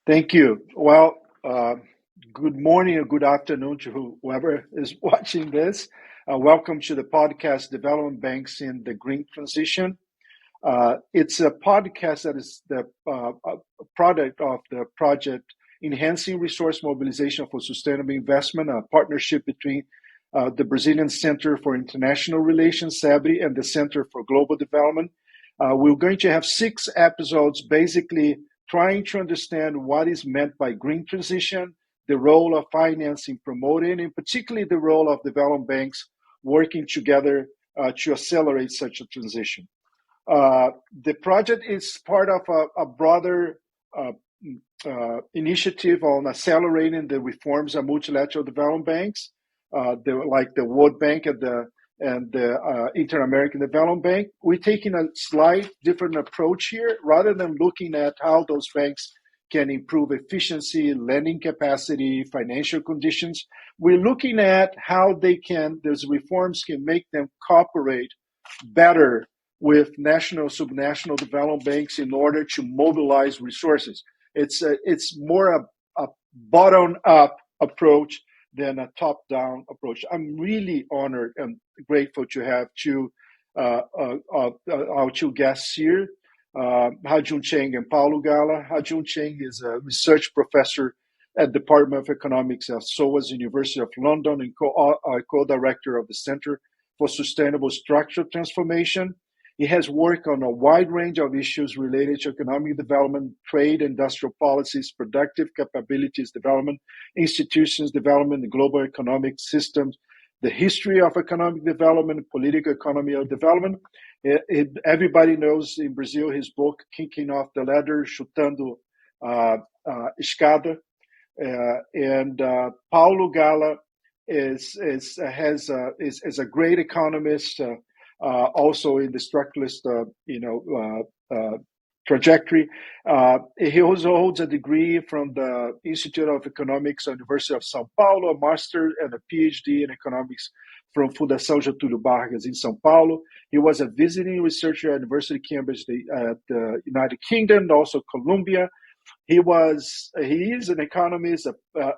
Thank you. Well, good morning or good afternoon to whoever is watching this. Welcome to the podcast Development Banks in the Green Transition. It's a podcast that is the product of the project Enhancing Resource Mobilization for Sustainable Investment, a partnership between the Brazilian Center for International Relations, CEBRI, and the Center for Global Development. We're going to have 6 episodes basically trying to understand what is meant by green transition, the role of financing promoting, and particularly the role of development banks working together to accelerate such a transition. The project is part of a broader initiative on accelerating the reforms of multilateral development banks, like the World Bank and the Inter-American Development Bank. We're taking a slight different approach here. Rather than looking at how those banks can improve efficiency, lending capacity, financial conditions, we're looking at how those reforms can make them cooperate better with national, subnational development banks in order to mobilize resources. It's more a bottom-up approach than a top-down approach. I'm really honored and grateful to have our two guests here, Ha-Joon Chang and Paulo Gala. Ha-Joon Chang is a research professor at the Department of Economics at SOAS University of London and co-director of the Center for Sustainable Structural Transformation. He has worked on a wide range of issues related to economic development, trade, industrial policies, productive capabilities development, institutions development, the global economic systems, the history of economic development, political economy of development. Everybody knows in Brazil his book, Kicking Off the Ladder, Chutando Escada. And Paulo Gala is a great economist, also in the structuralist, trajectory. He also holds a degree from the Institute of Economics, University of São Paulo, a master and a PhD in economics from Fundação Getúlio Vargas in São Paulo. He was a visiting researcher at University of Cambridge at the United Kingdom, also Columbia. He is an economist.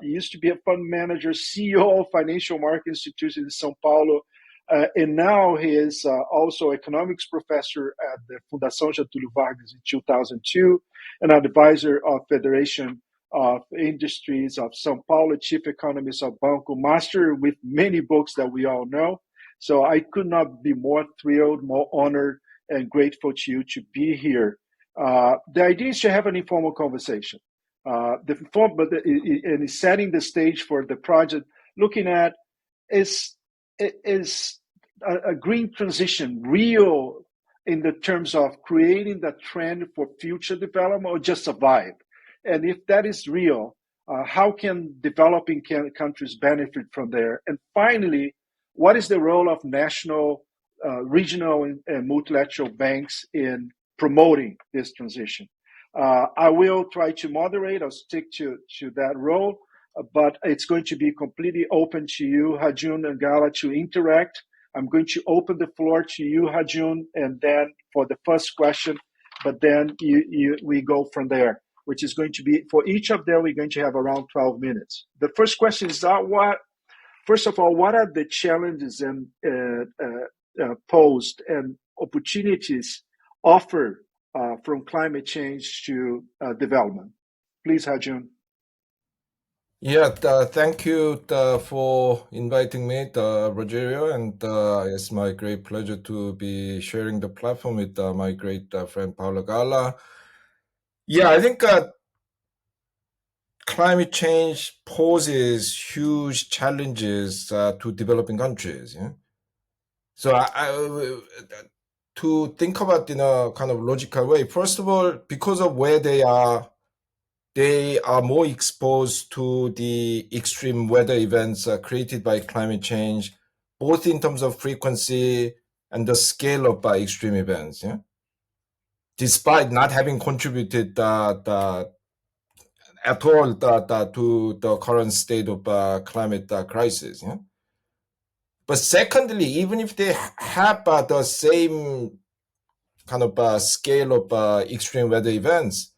He used to be a fund manager, CEO of financial market institutions in São Paulo. And now he is also economics professor at the Fundação Getúlio Vargas in 2002, an advisor of Federation of Industries of São Paulo, chief economist of Banco Master, with many books that we all know. So I could not be more thrilled, more honored, and grateful to you to be here. The idea is to have an informal conversation. And setting the stage for the project, looking at is a green transition real in the terms of creating the trend for future development or just survive? And if that is real, how can developing countries benefit from there? And finally, what is the role of national, regional, and multilateral banks in promoting this transition? I will try to moderate. I'll stick to that role, but it's going to be completely open to you, Ha-Joon and Gala, to interact. I'm going to open the floor to you, Ha-Joon, and then for the first question, but then we go from there, which is going to be, for each of them, we're going to have around 12 minutes. The first question is, first of all, what are the challenges and posed and opportunities offered from climate change to development? Please, Ha-Joon. Yeah, thank you for inviting me, Rogério, and it's my great pleasure to be sharing the platform with my great friend Paulo Gala. Yeah, I think climate change poses huge challenges to developing countries. Yeah? So to think about in a kind of logical way, first of all, because of where they are more exposed to the extreme weather events created by climate change, both in terms of frequency and the scale of extreme events. Yeah? Despite not having contributed at all to the current state of climate crisis. Yeah? But secondly, even if they have the same kind of scale of extreme weather events,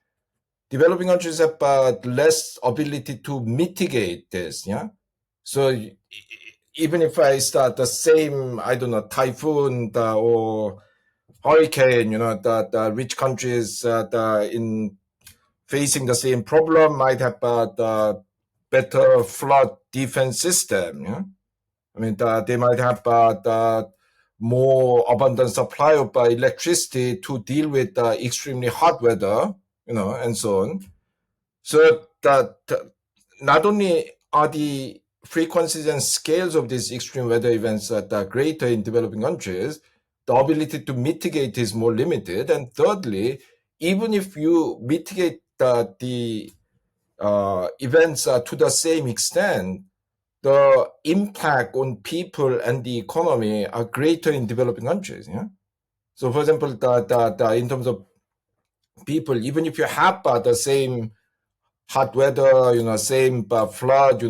developing countries have less ability to mitigate this. Yeah. So even if I start the same, I don't know, typhoon or hurricane, the rich countries in facing the same problem might have the better flood defense system. Yeah? I mean, they might have the more abundant supply of electricity to deal with extremely hot weather, and so on. So that not only are the frequencies and scales of these extreme weather events that are greater in developing countries, the ability to mitigate is more limited. And thirdly, even if you mitigate the events to the same extent, the impact on people and the economy are greater in developing countries. Yeah? So, for example, in terms of people, even if you have the same hot weather, same flood, you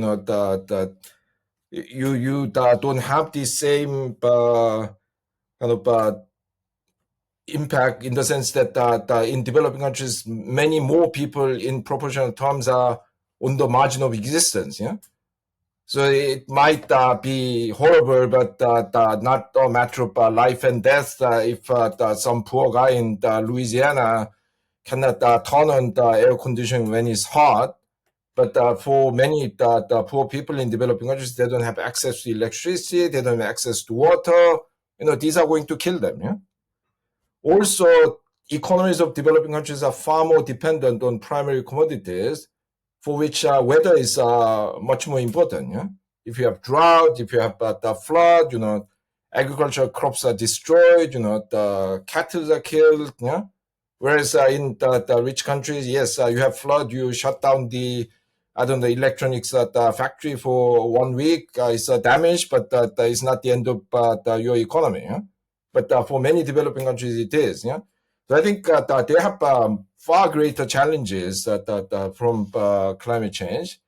don't have the same kind of impact in the sense that in developing countries, many more people in proportional terms are on the margin of existence. Yeah. So it might be horrible, but not a matter of life and death if some poor guy in Louisiana cannot turn on the air conditioning when it's hot. But for many the poor people in developing countries, they don't have access to electricity, they don't have access to water. These are going to kill them. Yeah. Also, economies of developing countries are far more dependent on primary commodities, for which weather is much more important. Yeah? If you have drought, if you have the flood, agricultural crops are destroyed, the cattle are killed. Yeah? Whereas in the rich countries, yes, you have flood, you shut down the electronics factory for 1 week, it's damaged, but it's not the end of your economy. Yeah? But for many developing countries, it is. Yeah. So I think that they have far greater challenges from climate change.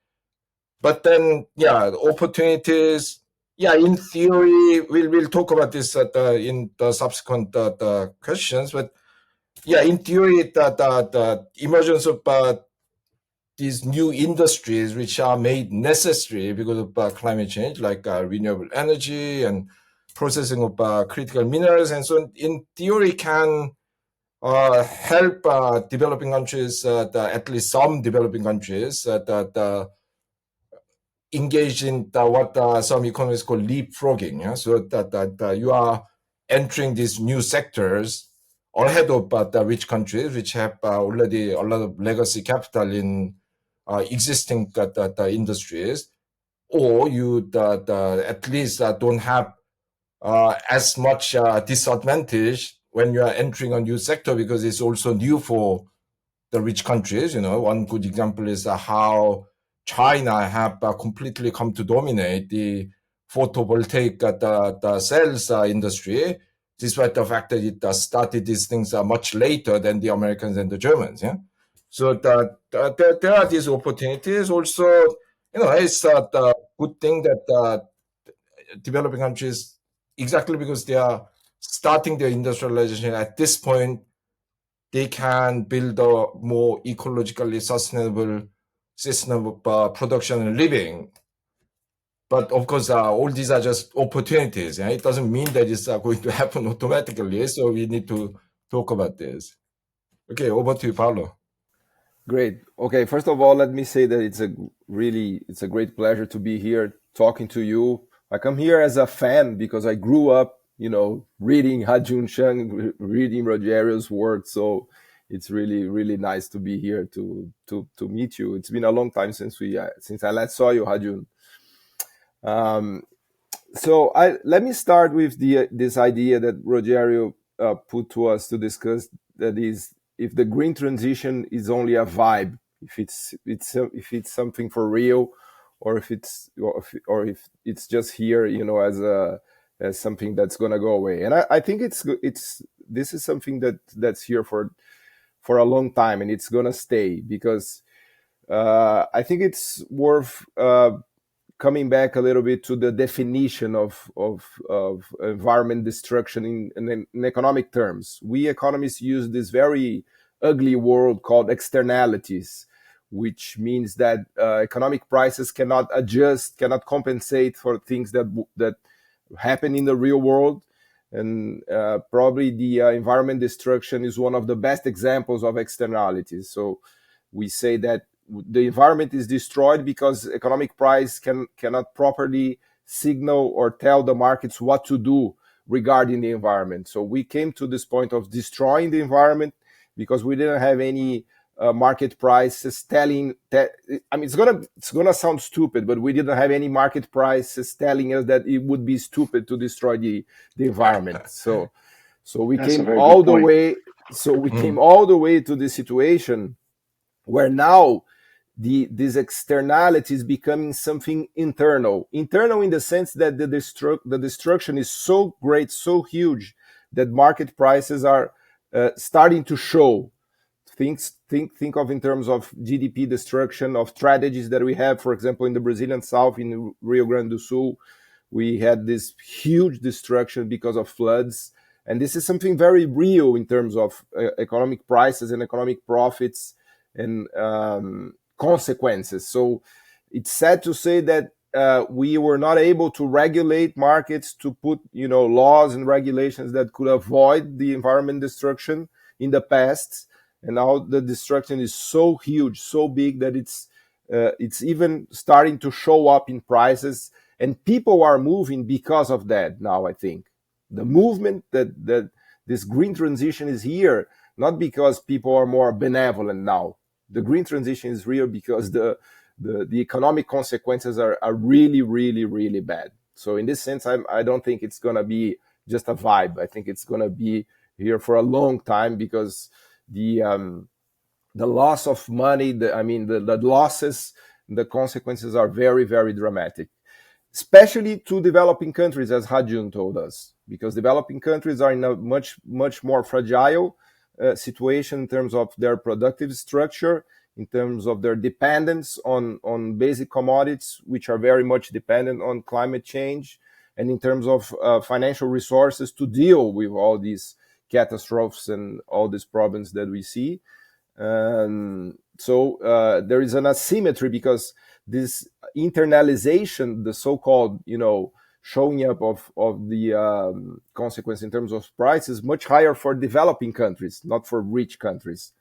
But then, yeah, opportunities. Yeah, in theory, we'll talk about this in the subsequent questions. But yeah, in theory, the emergence of these new industries, which are made necessary because of climate change, like renewable energy and processing of critical minerals, and so on, in theory can help developing countries, at least some developing countries, that engage in what some economists call leapfrogging. Yeah? So that you are entering these new sectors ahead of the rich countries, which have already a lot of legacy capital in existing industries, or you at least don't have as much disadvantage when you are entering a new sector because it's also new for the rich countries. One good example is how China have completely come to dominate the photovoltaic the cells industry, despite the fact that it started these things much later than the Americans and the Germans. Yeah. So there are these opportunities. Also, it's the good thing that developing countries, exactly because they are starting their industrialization at this point, they can build a more ecologically sustainable system of production and living. But of course, all these are just opportunities. Yeah? It doesn't mean that it's going to happen automatically. So we need to talk about this. Okay, over to you, Paulo. Great. Okay, first of all, let me say that it's a great pleasure to be here talking to you. I come here as a fan because I grew up, reading Ha-Joon Chang, reading Rogério's work. So it's really nice to be here to meet you. It's been a long time since I last saw you, Ha-Joon. So let me start with this idea that Rogério put to us to discuss, that is, if the green transition is only a vibe, if it's something for real, or if it's just here, as something that's gonna go away. And I think this is something that's here for a long time, and it's gonna stay, because I think it's worth coming back a little bit to the definition of environment destruction in economic terms. We economists use this very ugly world called externalities, which means that economic prices cannot adjust, cannot compensate for things that happen in the real world. And probably the environment destruction is one of the best examples of externalities. So we say that the environment is destroyed because economic price cannot properly signal or tell the markets what to do regarding the environment. So we came to this point of destroying the environment because we didn't have any market prices telling that. I mean, it's gonna sound stupid, but we didn't have any market prices telling us that it would be stupid to destroy the environment. So we That's a came very all good the point. way. So we came all the way to the situation where now these externalities becoming something internal in the sense that the destruction is so great, so huge, that market prices are starting to show. Think of in terms of GDP destruction, of tragedies that we have. For example, in the Brazilian South, in Rio Grande do Sul, we had this huge destruction because of floods. And this is something very real in terms of economic prices and economic profits and consequences. So it's sad to say that we were not able to regulate markets, to put laws and regulations that could avoid the environment destruction in the past. And now the destruction is so huge, so big, that it's even starting to show up in prices, and people are moving because of that. Now I think the movement that this green transition is here, not because people are more benevolent now. The green transition is real because the economic consequences are really, really, really bad. So in this sense, I don't think it's going to be just a vibe. I think it's going to be here for a long time, because the loss of money, the losses, the consequences are very, very dramatic, especially to developing countries, as Ha-Joon told us, because developing countries are in a much, much more fragile situation in terms of their productive structure, in terms of their dependence on basic commodities, which are very much dependent on climate change, and in terms of financial resources to deal with all these catastrophes and all these problems that we see. So there is an asymmetry, because this internalization, the so-called, showing up of the consequence in terms of price, is much higher for developing countries, not for rich countries.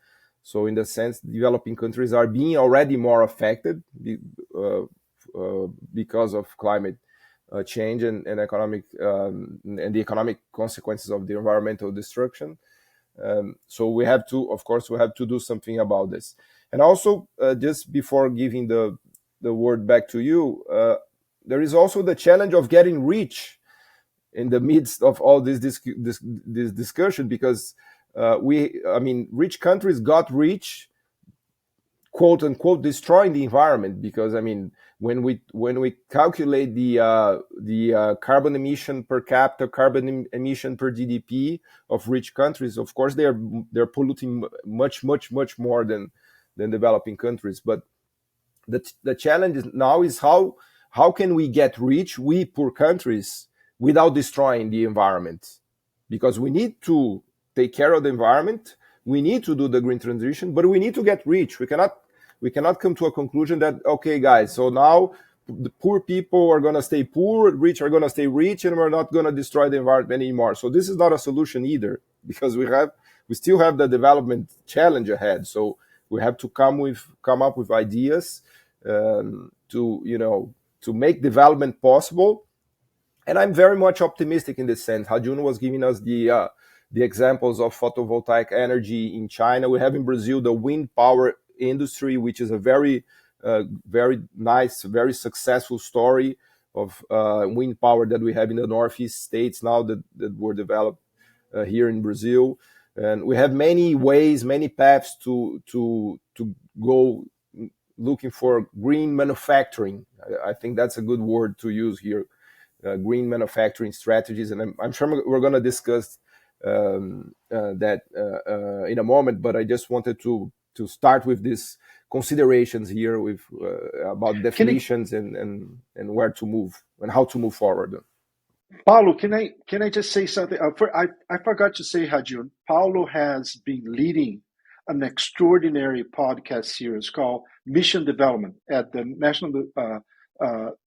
So in the sense, developing countries are being already more affected because of climate change and economic and the economic consequences of the environmental destruction. So we have to, of course, do something about this. And also, just before giving the word back to you, there is also the challenge of getting rich in the midst of all this discussion, because rich countries got rich, quote unquote, destroying the environment. Because when we calculate the carbon emission per capita, carbon emission per GDP of rich countries, of course they're polluting much more than developing countries. But the challenge now is how can we get rich, we poor countries, without destroying the environment? Because we need to take care of the environment, we need to do the green transition, but we need to get rich. We cannot come to a conclusion that, okay, guys, so now the poor people are going to stay poor, rich are going to stay rich, and we're not going to destroy the environment anymore. So this is not a solution either, because we still have the development challenge ahead. So we have to come up with ideas to make development possible. And I'm very much optimistic in this sense. Ha-Joon was giving us the examples of photovoltaic energy in China. We have in Brazil the wind power industry, which is a very nice, very successful story of wind power that we have in the Northeast states now that were developed here in Brazil. And we have many ways, many paths to go looking for green manufacturing. I think that's a good word to use here, green manufacturing strategies. And I'm sure we're going to discuss that in a moment, but I just wanted to start with these considerations here with about definitions and where to move and how to move forward. Paulo, can I just say something? I forgot to say, Ha-Joon, Paulo has been leading an extraordinary podcast series called Mission Development at the National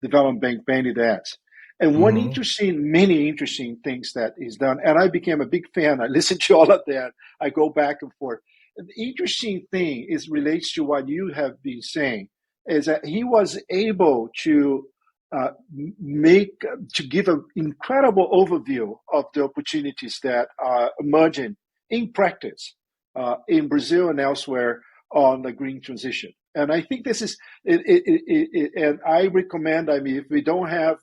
Development Bank, Bangladesh. And many interesting things that is done. And I became a big fan. I listened to all of that. I go back and forth. The interesting thing relates to what you have been saying, is that he was able to give an incredible overview of the opportunities that are emerging in practice in Brazil and elsewhere on the green transition. And I think this is, and I recommend, if we don't have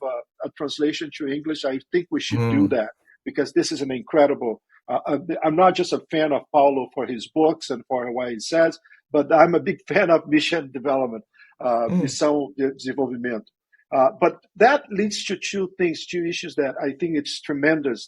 a translation to English, I think we should do that, because this is an incredible, I'm not just a fan of Paulo for his books and for what he says, but I'm a big fan of mission development, missão de desenvolvimento. But that leads to two issues that I think it's tremendous.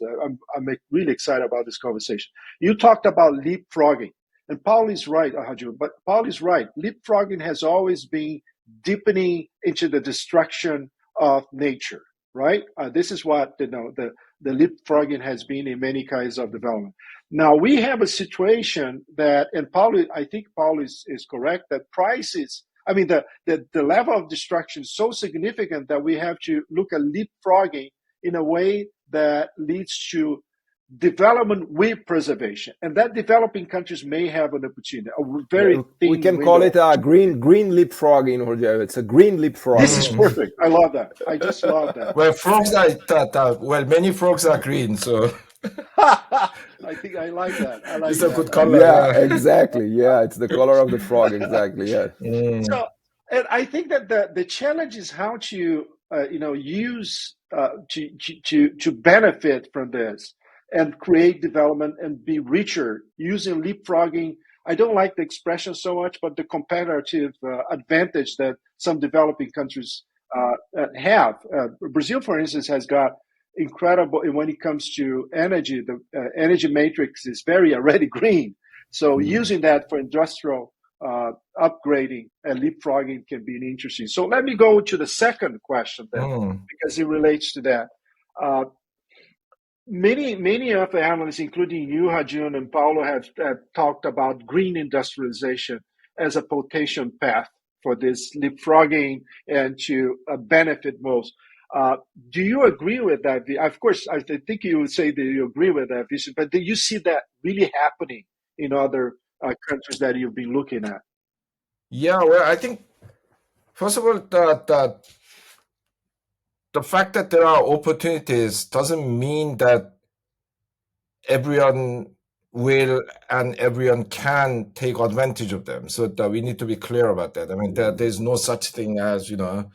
I'm really excited about this conversation. You talked about leapfrogging. And Paul is right, Ha-Joon, but Paul is right. Leapfrogging has always been deepening into the destruction of nature, right? This is what the leapfrogging has been in many kinds of development. Now we have a situation that, and I think Paul is correct, that prices, the level of destruction is so significant that we have to look at leapfrogging in a way that leads to development with preservation, and that developing countries may have an opportunity. We can call it a green leapfrogging, Rogério. It's a green leapfrog. This is perfect. I love that. I just love that. Well, frogs are many frogs are green, so I think I like that. It's a good color. Yeah, exactly. Yeah, it's the color of the frog. Exactly. Yeah. So, and I think that the challenge is how to use to benefit from this and create development and be richer using leapfrogging. I don't like the expression so much, but the comparative advantage that some developing countries have. Brazil, for instance, has got incredible, and when it comes to energy, the energy matrix is already green. So using that for industrial upgrading and leapfrogging can be interesting. So let me go to the second question then, because it relates to that. Many of the analysts, including you, Ha-Joon, and Paulo, have talked about green industrialization as a potential path for this leapfrogging and to benefit most. Do you agree with that? Of course, I think you would say that you agree with that vision, but do you see that really happening in other countries that you've been looking at? Yeah, well, I think, first of all, the fact that there are opportunities doesn't mean that everyone will and everyone can take advantage of them. So we need to be clear about that. There's no such thing as, not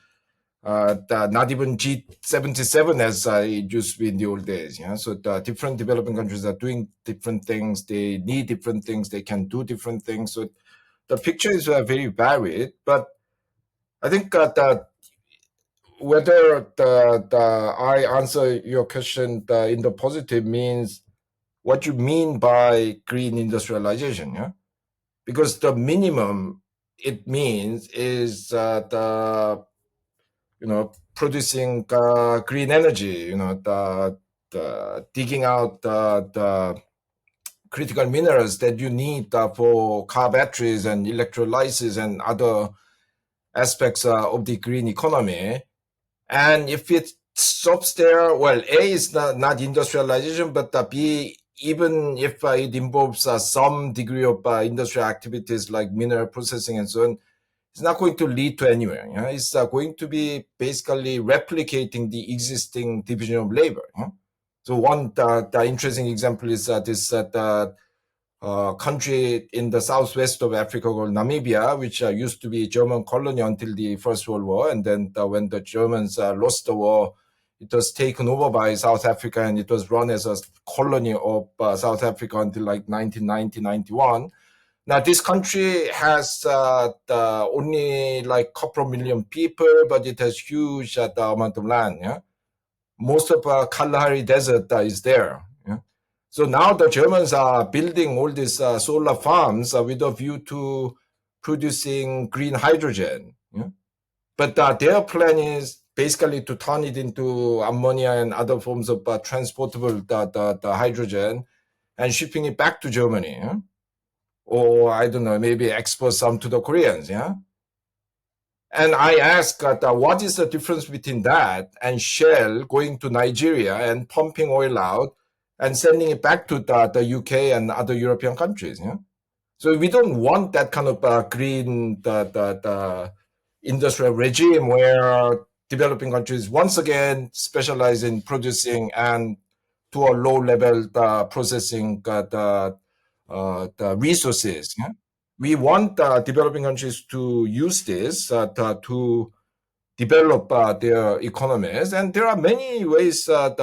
even G77 as it used to be in the old days. So the different developing countries are doing different things. They need different things. They can do different things. So the picture is very varied. But I think that whether I answer your question in the positive means what you mean by green industrialization, yeah? Because the minimum it means is producing green energy, digging out the critical minerals that you need for car batteries and electrolysis and other aspects of the green economy. And if it stops there, well, A is not industrialization, but B, even if it involves some degree of industrial activities like mineral processing and so on, it's not going to lead to anywhere. It's going to be basically replicating the existing division of labor. So one the interesting example is this country in the southwest of Africa called Namibia, which used to be a German colony until the First World War. And then when the Germans lost the war, it was taken over by South Africa and it was run as a colony of South Africa until like 1990, 91. Now, this country has only like a couple of million people, but it has huge amount of land. Yeah? Most of Kalahari Desert is there. Yeah? So now the Germans are building all these solar farms with a view to producing green hydrogen. Yeah? But their plan is basically to turn it into ammonia and other forms of transportable the hydrogen and shipping it back to Germany. Yeah? or I don't know, maybe export some to the Koreans, yeah? And I asked, what is the difference between that and Shell going to Nigeria and pumping oil out and sending it back to the UK and other European countries, yeah? So we don't want that kind of green the industrial regime where developing countries once again specialize in producing and to a low level processing the resources. Yeah? We want developing countries to use this to develop their economies, and there are many ways that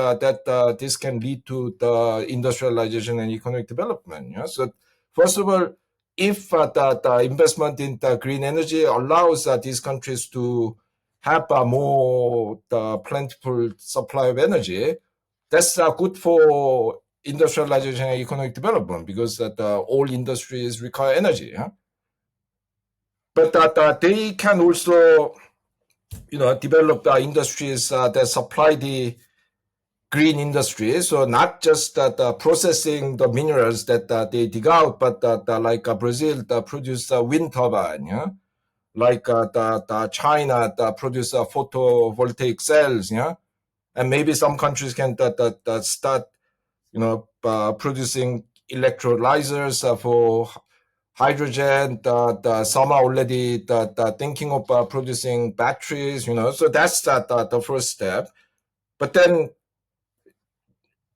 this can lead to the industrialization and economic development. Yeah? So first of all, if the investment in the green energy allows these countries to have a more plentiful supply of energy, that's good for industrialization and economic development, because all industries require energy. Yeah? But they can also develop industries that supply the green industry. So not just processing the minerals that they dig out, but like Brazil produce wind turbine, yeah? Like the China produce photovoltaic cells, yeah? And maybe some countries can start, producing electrolyzers for hydrogen. Some are already thinking of producing batteries, so that's the first step. But then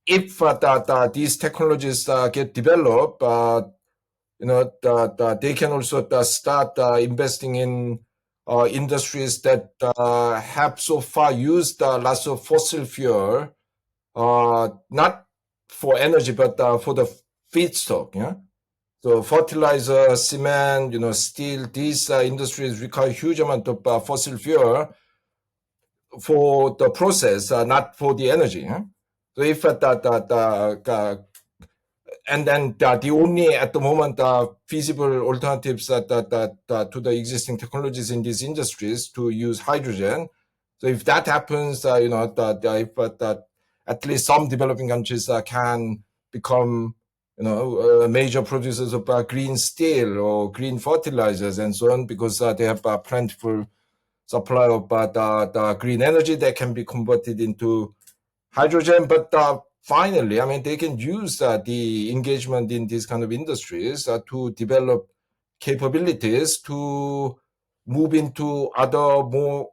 if these technologies get developed, they can also start investing in industries that have so far used lots of fossil fuel, not for energy, but for the feedstock. Yeah. So fertilizer, cement, steel, these industries require a huge amount of fossil fuel for the process, not for the energy. Yeah? So if and then the only at the moment feasible alternatives to the existing technologies in these industries to use hydrogen. So if that happens, if at least some developing countries can become major producers of green steel or green fertilizers and so on, because they have plentiful supply of the green energy that can be converted into hydrogen. But finally, they can use the engagement in these kind of industries to develop capabilities to move into other more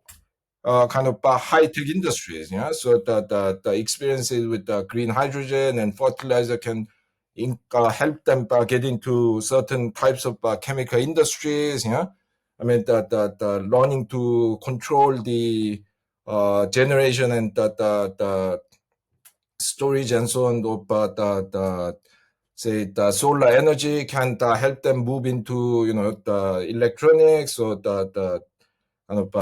kind of high-tech industries. Yeah, so the experiences with green hydrogen and fertilizer can help them get into certain types of chemical industries. Yeah, the learning to control the generation and the storage and so on of say the solar energy can help them move into the electronics or the kind of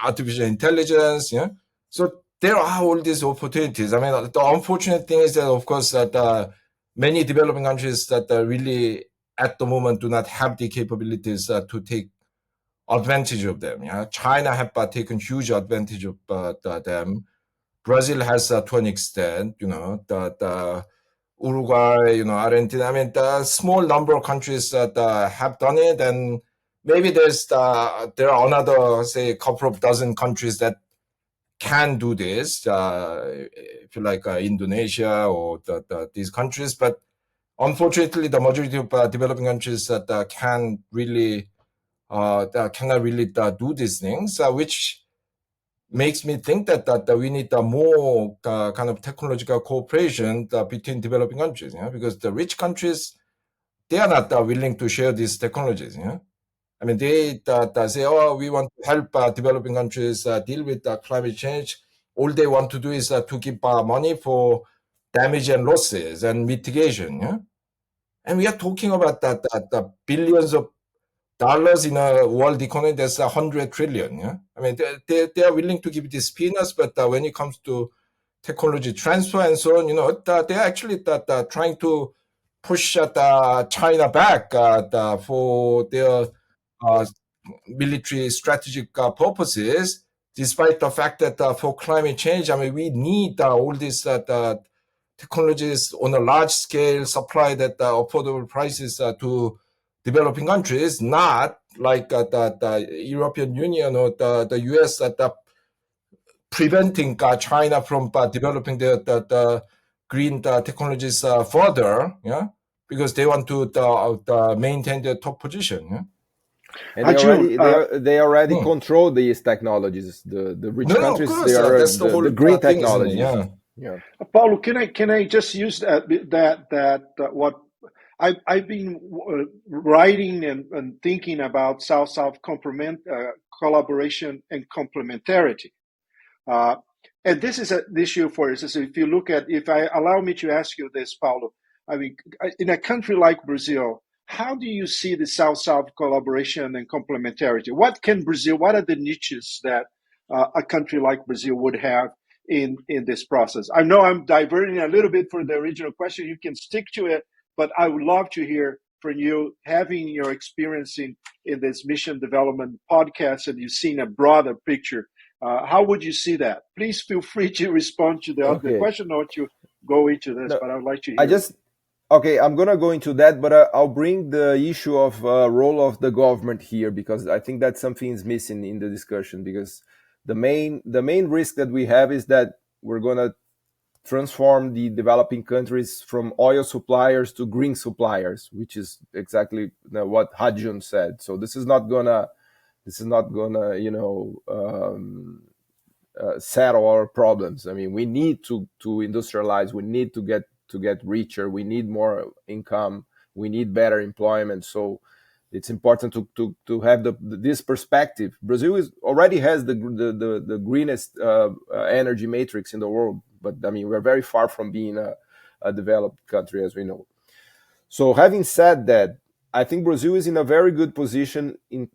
artificial intelligence. Yeah, so there are all these opportunities. The unfortunate thing is that, of course, that many developing countries that really at the moment do not have the capabilities to take advantage of them. Yeah, China have taken huge advantage of them. Brazil has to an extent, the Uruguay, Argentina. The small number of countries that have done it, and maybe there are another, say, a couple of dozen countries that can do this. If you like, Indonesia or these countries, but unfortunately, the majority of developing countries that can really that cannot really do these things, which makes me think that we need more kind of technological cooperation between developing countries, because the rich countries, they are not willing to share these technologies. They say, oh, we want to help developing countries deal with climate change. All they want to do is to give money for damage and losses and mitigation. Yeah? And we are talking about the billions of dollars in a world economy that's 100 trillion. Yeah, they are willing to give these peanuts, but when it comes to technology transfer and so on, they're actually trying to push China back for their military strategic purposes, despite the fact that for climate change, we need all these technologies on a large scale, supplied at affordable prices to developing countries, not like the European Union or the US preventing China from developing the green technologies further, yeah, because they want to maintain their top position. Yeah? And they already control these technologies. The rich countries, of course, they are that's the whole green thing, technologies. Yeah. Paulo, can I just use that what I've been writing and thinking about South-South collaboration and complementarity. And this is an issue for us. So allow me to ask you this, Paulo. I mean, in a country like Brazil, how do you see the South-South collaboration and complementarity? What are the niches that a country like Brazil would have in this process? I know I'm diverting a little bit from the original question. You can stick to it, but I would love to hear from you, having your experience in this mission development podcast, and you've seen a broader picture. How would you see that? Please feel free to respond to the question or to go into this, but I would like to hear. Okay, I'm going to go into that, but I'll bring the issue of role of the government here, because I think that something is missing in the discussion, because the main risk that we have is that we're going to transform the developing countries from oil suppliers to green suppliers, which is exactly what Ha-Joon said. So this is not gonna settle our problems. I mean, we need to industrialize. We need to get richer. We need more income. We need better employment. So it's important to have this perspective. Brazil already has the greenest energy matrix in the world, but I mean, we're very far from being a developed country, as we know. So having said that, I think Brazil is in a very good position in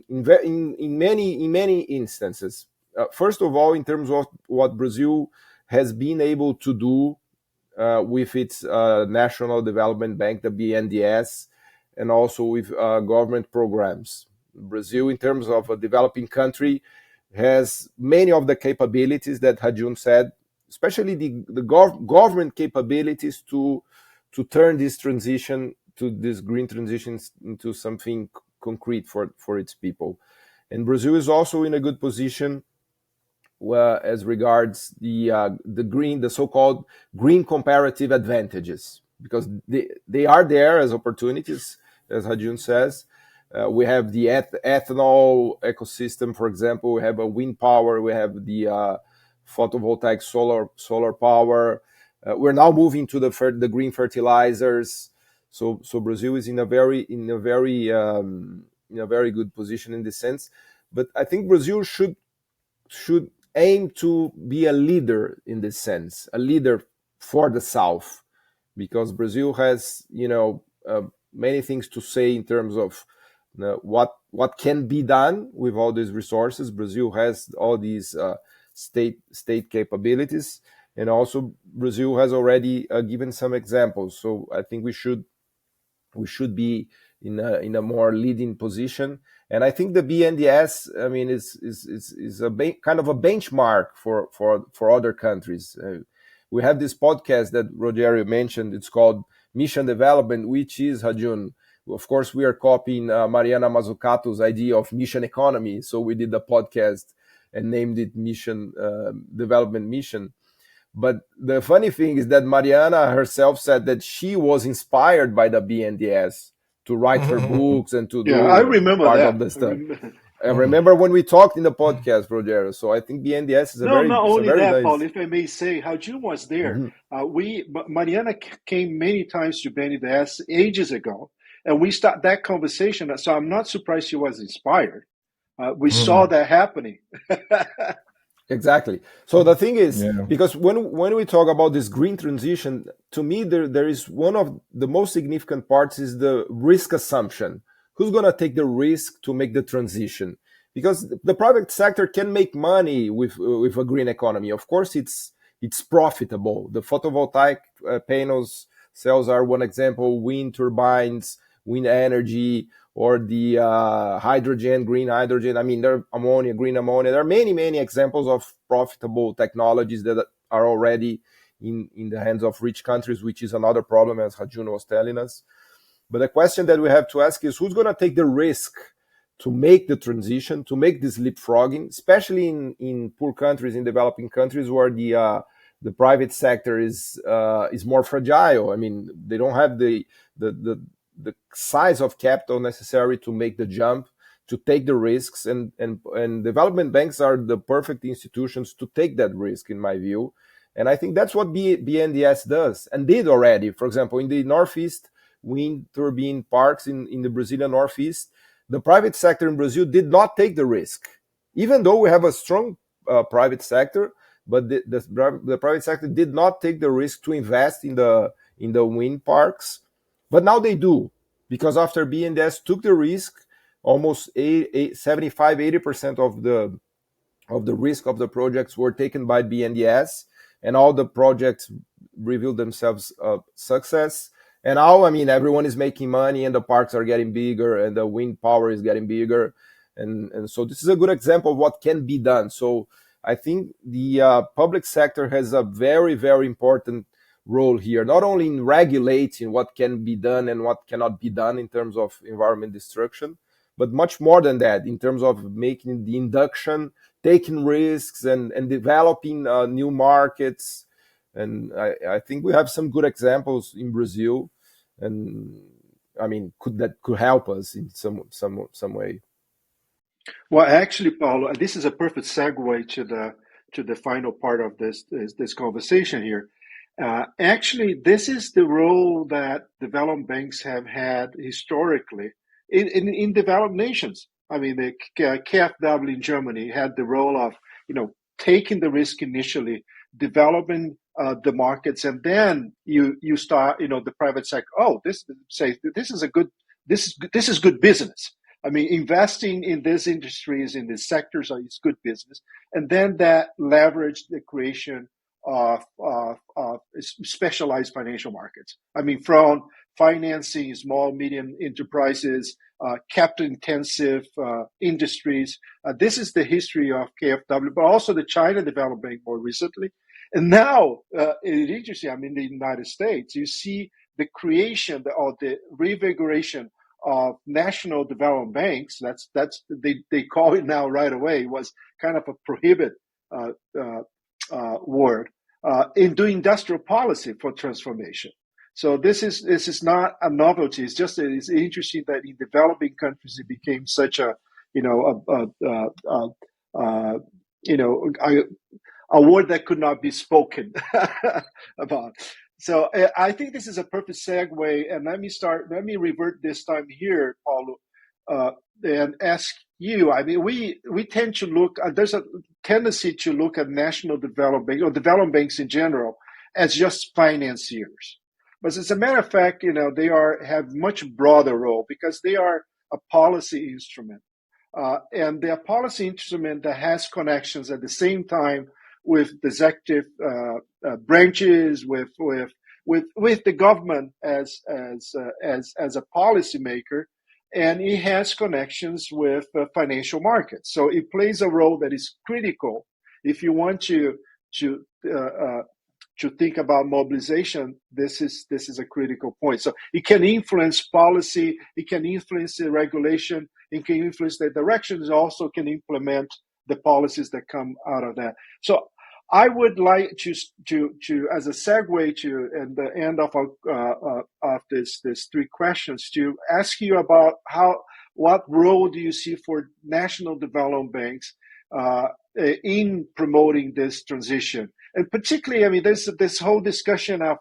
many instances. First of all, in terms of what Brazil has been able to do with its National Development Bank, the BNDES, and also with government programs. Brazil, in terms of a developing country, has many of the capabilities that Ha-Joon said, especially the government capabilities to turn this transition to this green transitions into something concrete for its people. And Brazil is also in a good position as regards the so-called green comparative advantages, because they are there as opportunities, as Ha-Joon says. We have the ethanol ecosystem, for example. We have a wind power. We have the photovoltaic solar power. We're now moving to the green fertilizers. So Brazil is in a very good position in this sense. But I think Brazil should aim to be a leader in this sense, a leader for the South, because Brazil has many things to say in terms of what can be done with all these resources. Brazil has all these state capabilities, and also Brazil has already given some examples. So I think we should be in a more leading position. And I think the BNDES, I mean, is kind of a benchmark for other countries. We have this podcast that Rogério mentioned. It's called Mission Development, which is, Ha-Joon, of course, we are copying Mariana Mazzucato's idea of mission economy. So we did the podcast and named it Mission Development Mission. But the funny thing is that Mariana herself said that she was inspired by the BNDES to write her books and to do I remember part that. of the stuff. I remember when we talked in the podcast, Rogério. So I think BNDES is not only that, nice. Paul, if I may say, Ha-Joon was there. Mariana came many times to BNDES ages ago, and we started that conversation. So I'm not surprised she was inspired. We saw that happening. Exactly. So the thing is, because when we talk about this green transition, to me, there is one of the most significant parts is the risk assumption. Who's going to take the risk to make the transition? Because the private sector can make money with a green economy. Of course, it's profitable. The photovoltaic panels cells are one example. Wind turbines, wind energy, or the hydrogen, green hydrogen. I mean, there are ammonia, green ammonia. There are many examples of profitable technologies that are already in the hands of rich countries, which is another problem, as Ha-Joon was telling us. But the question that we have to ask is, who's going to take the risk to make the transition, to make this leapfrogging, especially in poor countries, in developing countries where the private sector is more fragile. I mean, they don't have the size of capital necessary to make the jump, to take the risks, and development banks are the perfect institutions to take that risk, in my view. And I think that's what BNDES does and did already. For example, in the Northeast wind turbine parks in the Brazilian Northeast, the private sector in Brazil did not take the risk, even though we have a strong private sector. But the private sector did not take the risk to invest in the wind parks. But now they do, because after BNDES took the risk, almost 75-80% of the risk of the projects were taken by BNDES, and all the projects revealed themselves a success. And now, I mean, everyone is making money, and the parks are getting bigger, and the wind power is getting bigger. And so this is a good example of what can be done. So I think the public sector has a very, very important role here, not only in regulating what can be done and what cannot be done in terms of environment destruction, but much more than that, in terms of making the induction, taking risks, and developing new markets. And I think we have some good examples in Brazil, and I mean, that could help us in some way. Well, actually, Paulo, this is a perfect segue to the final part of this conversation here. Actually, this is the role that development banks have had historically in developed nations. I mean, the KfW in Germany had the role of, taking the risk initially, developing the markets, and then you start, the private sector. Oh, this is good business. I mean, investing in these industries, in these sectors, is good business, and then that leveraged the creation of specialized financial markets. I mean, from financing small, medium enterprises, capital-intensive industries. This is the history of KfW, but also the China Development Bank more recently. And now, it's interesting, I mean, in the United States, you see the creation or the revigoration of national development banks. They call it now right away. It was kind of a prohibit word in doing industrial policy for transformation. So this is not a novelty. It's just it's interesting that in developing countries it became such a word that could not be spoken about. So I think this is a perfect segue, and let me revert this time here, Paulo, and ask you. I mean, we tend to look. There's a tendency to look at national development banks or development banks in general as just financiers. But as a matter of fact, they have much broader role because they are a policy instrument, and they're a policy instrument that has connections at the same time with the executive branches, with the government as a policymaker, and it has connections with financial markets. So it plays a role that is critical if you want to think about mobilization. This is a critical point. So it can influence policy, it can influence the regulation, it can influence the directions, it also can implement the policies that come out of that. So I would like to as a segue to and the end of this three questions, to ask you about what role do you see for national development banks in promoting this transition? And particularly, I mean, there's this whole discussion of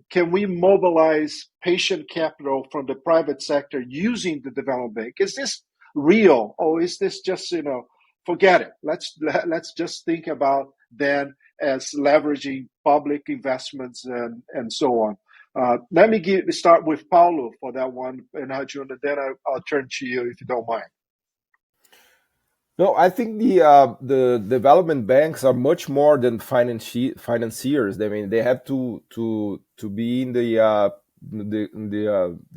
can we mobilize patient capital from the private sector using the development bank? Is this real, or is this just forget it? Let's just think about then as leveraging public investments and so on. Let me start with Paulo for that one, and Ha-Joon, and then I'll turn to you if you don't mind. No, I think the development banks are much more than financiers. I mean, they have to be in they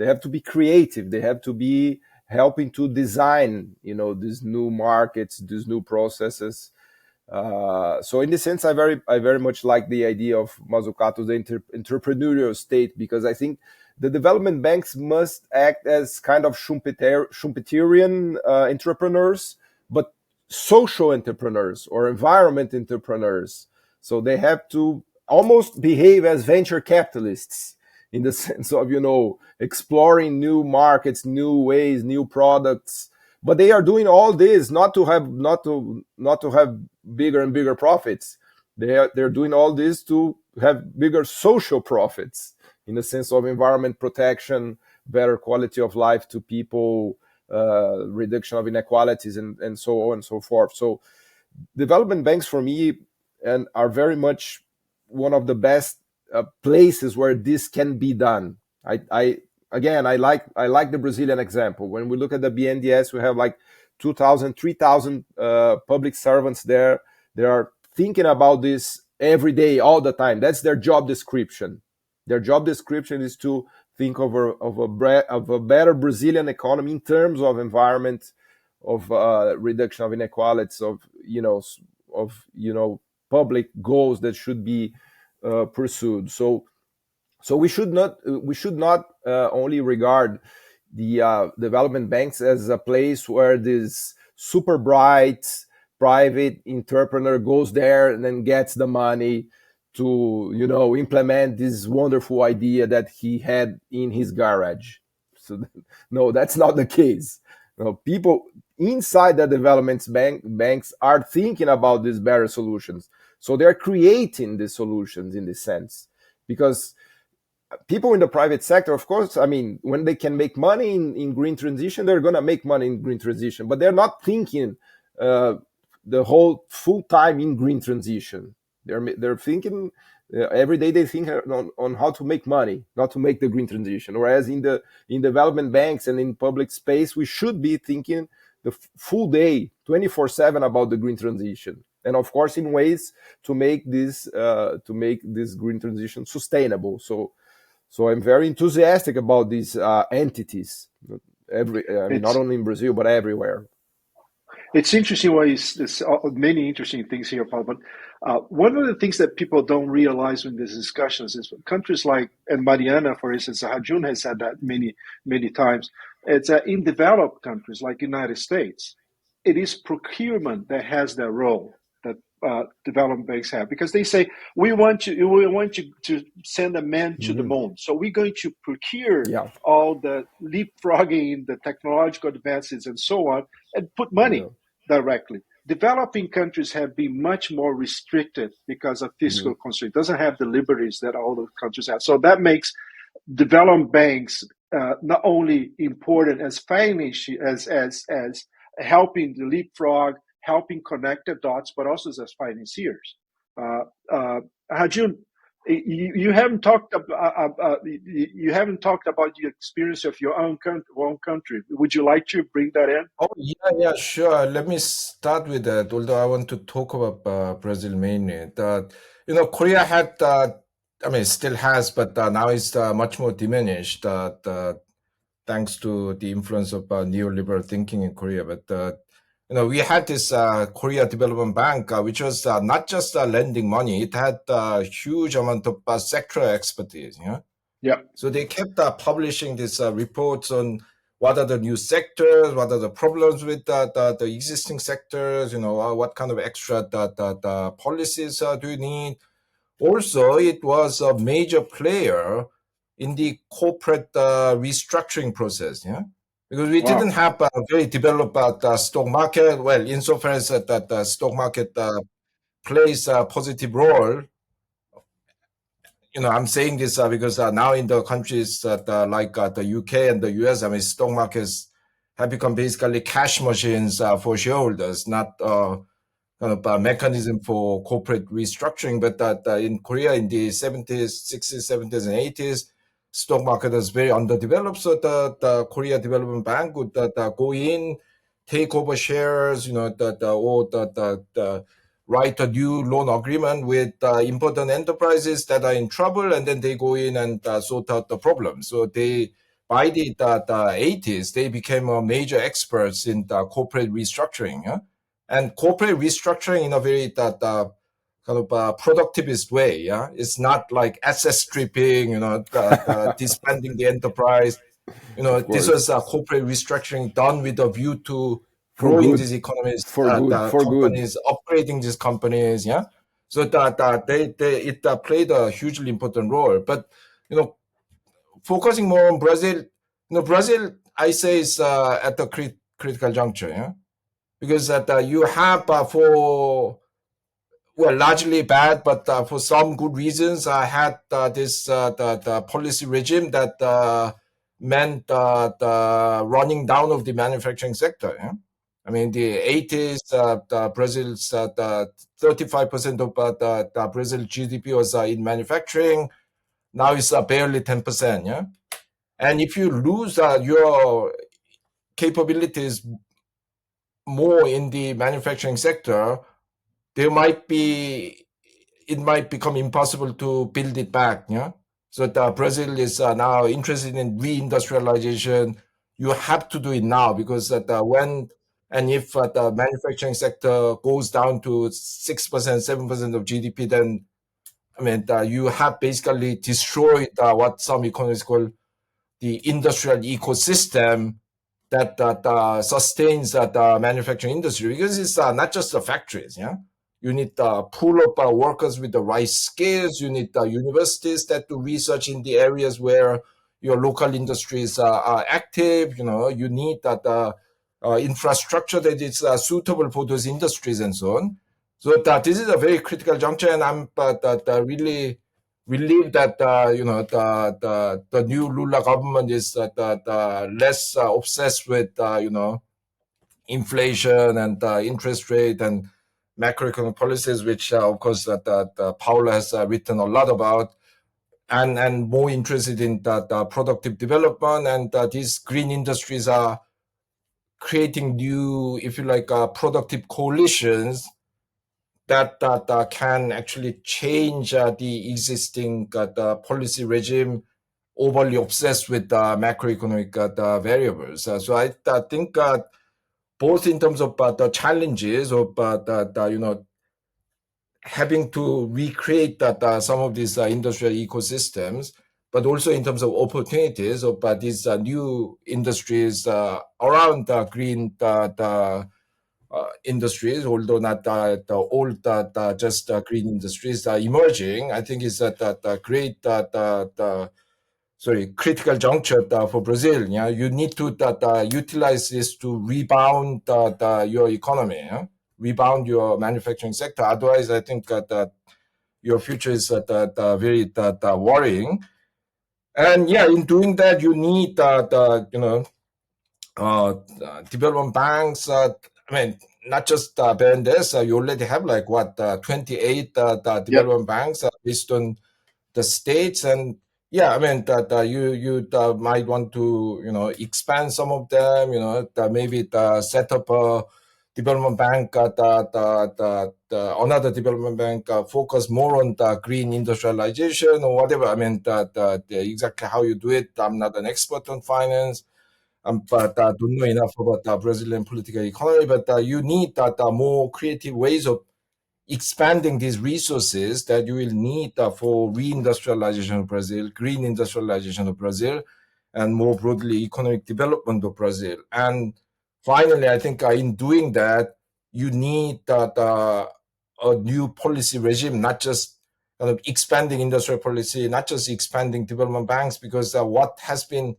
have to be creative. They have to be helping to design, these new markets, these new processes. So in this sense, I very much like the idea of Mazzucato's entrepreneurial state, because I think the development banks must act as kind of Schumpeterian entrepreneurs, but social entrepreneurs or environment entrepreneurs. So they have to almost behave as venture capitalists in the sense of, exploring new markets, new ways, new products. But they are doing all this not to have bigger and bigger profits. They're doing all this to have bigger social profits in the sense of environment protection, better quality of life to people, reduction of inequalities, and so on and so forth. So development banks for me are very much one of the best places where this can be done. I like the Brazilian example. When we look at the BNDES, we have like 2,000, 3,000 public servants there. They are thinking about this every day, all the time. That's their job description. Their job description is to think of a better Brazilian economy in terms of environment, of reduction of inequalities, of public goals that should be pursued. So we should not only regard the development banks as a place where this super bright private entrepreneur goes there and then gets the money to implement this wonderful idea that he had in his garage. So no, that's not the case. People inside the development banks are thinking about these better solutions. So they're creating the solutions in this sense, because people in the private sector, of course, when they can make money in green transition, they're going to make money in green transition, but they're not thinking the whole full time in green transition. They're thinking every day. They think on how to make money, not to make the green transition. Whereas in development banks and in public space, we should be thinking the full day, 24/7 about the green transition, and of course in ways to make this green transition sustainable. So I'm very enthusiastic about these entities. Not only in Brazil but everywhere. It's interesting there's many interesting things here, Paul. But one of the things that people don't realize in these discussions is countries like, and Mariana, for instance, Ha-Joon has said that many times. It's in developed countries like United States, it is procurement that has that role that development banks have, because they say we want you to send a man to the moon, so we're going to procure all the leapfrogging, the technological advances, and so on, and put money directly. Developing countries have been much more restricted because of fiscal constraints. Doesn't have the liberties that all the countries have. So that makes development banks not only important as financial as helping the leapfrog, helping connect the dots, but also as financiers. Ha-Joon, you haven't talked about the experience of your own country. Would you like to bring that in? Oh yeah, sure. Let me start with that. Although I want to talk about Brazil mainly. That Korea had, still has, but now it's much more diminished. Thanks to the influence of neoliberal thinking in Korea. But we had this Korea Development Bank, which was not just lending money; it had a huge amount of sectoral expertise. Yeah. So they kept publishing these reports on what are the new sectors, what are the problems with the existing sectors, what kind of extra policies do you need. Also, it was a major player in the corporate restructuring process, because we didn't have a very developed stock market. Well, insofar as that the stock market plays a positive role. I'm saying this because now in the countries that like the UK and the US, stock markets have become basically cash machines for shareholders, not kind of a mechanism for corporate restructuring. But in Korea in the 70s, 60s, 70s, and 80s, stock market was very underdeveloped. So the Korea Development Bank would go in, take over shares, or write a new loan agreement with important enterprises that are in trouble, and then they go in and sort out the problem. So by the 80s, they became major experts in corporate restructuring. and corporate restructuring in a very kind of productivist way. Yeah, it's not like asset stripping, disbanding the enterprise. This was corporate restructuring done with a view to growing these economies, companies, upgrading these companies. Yeah, so it played a hugely important role. But focusing more on Brazil, Brazil, I say, is at a critical juncture. Yeah, because you have largely bad, but for some good reasons, I had this the policy regime that meant the running down of the manufacturing sector. Yeah? I mean, the 80s, Brazil's 35% of the Brazil GDP was in manufacturing. Now it's barely 10%. Yeah, and if you lose your capabilities more in the manufacturing sector, it might become impossible to build it back. Yeah. So Brazil is now interested in reindustrialization. You have to do it now, because when and if the manufacturing sector goes down to 6%, 7% of GDP, then you have basically destroyed what some economists call the industrial ecosystem that sustains the manufacturing industry, because it's not just the factories. Yeah, you need a pool of workers with the right skills. You need universities that do research in the areas where your local industries are active. You need that infrastructure that is suitable for those industries and so on. So this is a very critical juncture, and I'm really relieved that the new Lula government is less obsessed with inflation and interest rate and macroeconomic policies, which of course Paulo has written a lot about, and more interested in productive development, and these green industries are creating new, if you like, productive coalitions that can actually change the existing the policy regime overly obsessed with macroeconomic variables. So I think both in terms of the challenges of having to recreate some of these industrial ecosystems, but also in terms of opportunities of these new industries around green industries, although not the old just green industries emerging. I think is that great critical juncture for Brazil. Yeah, you need to utilize this to rebound your economy, rebound your manufacturing sector. Otherwise, I think that your future is very worrying. And yeah, in doing that, you need development banks. Not just BNDES. You already have 28 development banks based on the states, and yeah, you might want to expand some of them. Maybe set up a development bank, another development bank focus more on the green industrialization or whatever. Exactly how you do it, I'm not an expert on finance. But I don't know enough about the Brazilian political economy. But you need more creative ways of expanding these resources that you will need for reindustrialization of Brazil, green industrialization of Brazil, and more broadly, economic development of Brazil. And finally, I think in doing that, you need a new policy regime, not just kind of expanding industrial policy, not just expanding development banks, because what has been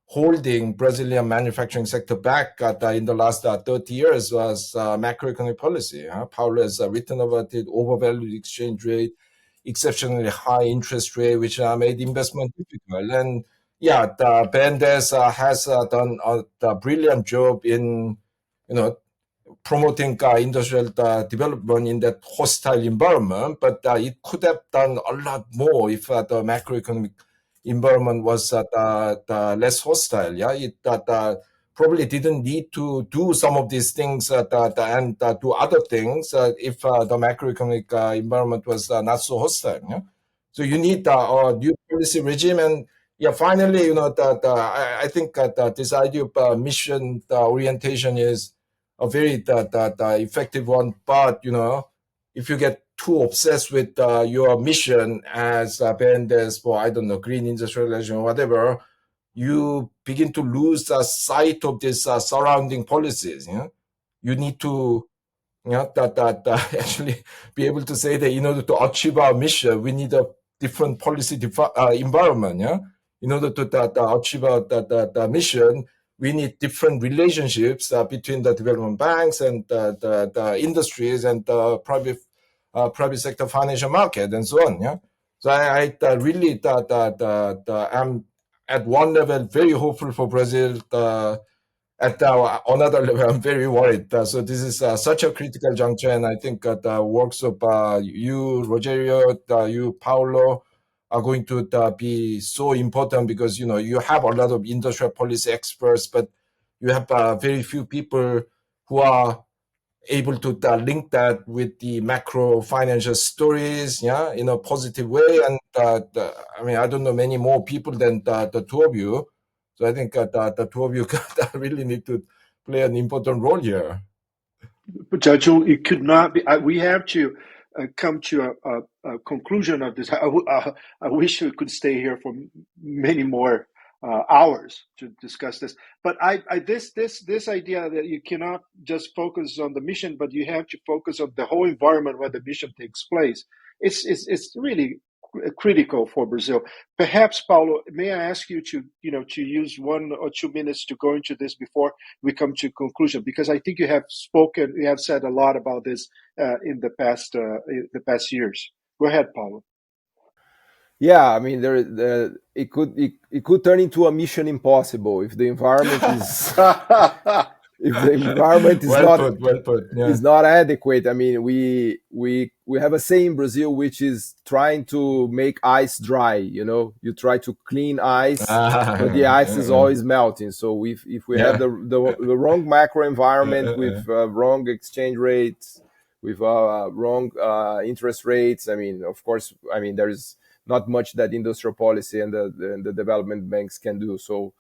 holding Brazilian manufacturing sector back in the last 30 years was macroeconomic policy. Paulo has written about it: overvalued exchange rate, exceptionally high interest rate, which made investment difficult. And yeah, the BNDES has done a brilliant job in, promoting industrial development in that hostile environment, but it could have done a lot more if the macroeconomic environment was less hostile. Yeah, it probably didn't need to do some of these things and do other things if the macroeconomic environment was not so hostile. Yeah? So you need a new policy regime. And yeah, finally, I think this idea of mission orientation is a very the effective one. But if you get too obsessed with your mission as Bendes for, I don't know, green industrialization or whatever, you begin to lose sight of this surrounding policies. You need to actually be able to say that in order to achieve our mission, we need a different policy environment. In order to achieve the mission, we need different relationships between the development banks and the industries and the private sector financial market and so on. So I really I'm at one level very hopeful for Brazil. At another level, I'm very worried. So this is such a critical juncture, and I think the works of you, Rogerio, you, Paulo, are going to be so important because you have a lot of industrial policy experts, but you have very few people who are able to link that with the macro financial stories, in a positive way. And I don't know many more people than the two of you. So I think the two of you really need to play an important role here. But Ha-Joon, it could not be. We have to come to a conclusion of this. I wish we could stay here for many more hours to discuss this. But this idea that you cannot just focus on the mission, but you have to focus on the whole environment where the mission takes place. It's really critical for Brazil. Perhaps, Paulo, may I ask you to use 1 or 2 minutes to go into this before we come to conclusion, because I think you have said a lot about this in the past years. Go ahead, Paulo. Yeah, I mean, it could turn into a mission impossible if the environment is if the environment is well put. Yeah. Is not adequate. I mean, we have a saying in Brazil which is trying to make ice dry. You try to clean ice, but the ice is always melting. So if we have the wrong macro environment with wrong exchange rates, with wrong interest rates, I mean, of course, there is not much that industrial policy and the development banks can do. So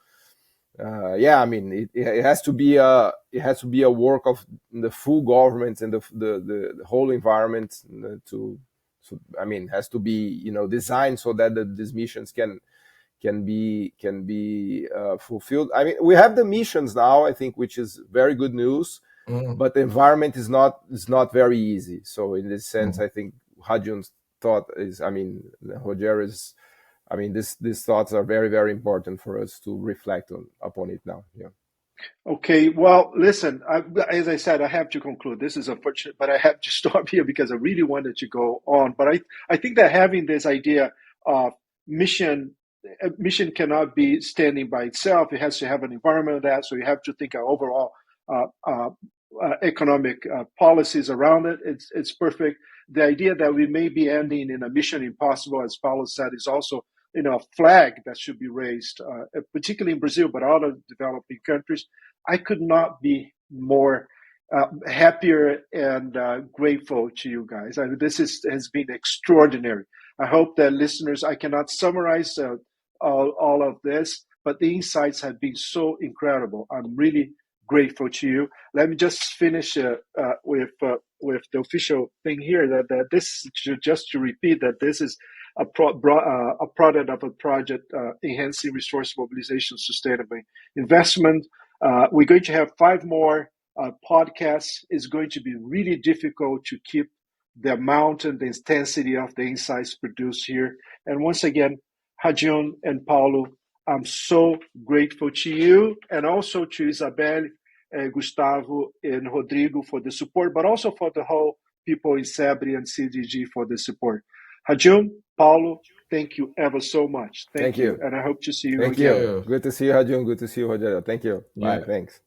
it has to be a work of the full government and the whole environment has to be designed so that these missions can be fulfilled. I mean, we have the missions now, I think, which is very good news. But the environment is not very easy. So in this sense, I think Ha-Joon's thought is, Rogério's, these thoughts are very, very important for us to reflect upon it now. Yeah. Okay. Well, listen, as I said, I have to conclude. This is unfortunate, but I have to stop here because I really wanted to go on. But I think that having this idea of mission cannot be standing by itself. It has to have an environment of that. So you have to think of overall economic policies around it. It's perfect. The idea that we may be ending in a mission impossible, as Paulo said, is also a flag that should be raised, particularly in Brazil, but other developing countries. I could not be more happier and grateful to you guys. This has been extraordinary. I hope that listeners, I cannot summarize all of this, but the insights have been so incredible. I'm really grateful to you. Let me just finish with the official thing here that this, just to repeat, that this is a product of a project enhancing resource mobilization, sustainable investment. We're going to have 5 more podcasts. It's going to be really difficult to keep the amount and the intensity of the insights produced here. And once again, Ha-Joon and Paulo, I'm so grateful to you, and also to Isabel, Gustavo, and Rodrigo for the support, but also for the whole people in CEBRI and CDG for the support. Ha-Joon, Paulo, thank you ever so much. Thank you. And I hope to see you again. Good to see you, Ha-Joon. Good to see you, Rogério. Thank you. Bye. Thanks.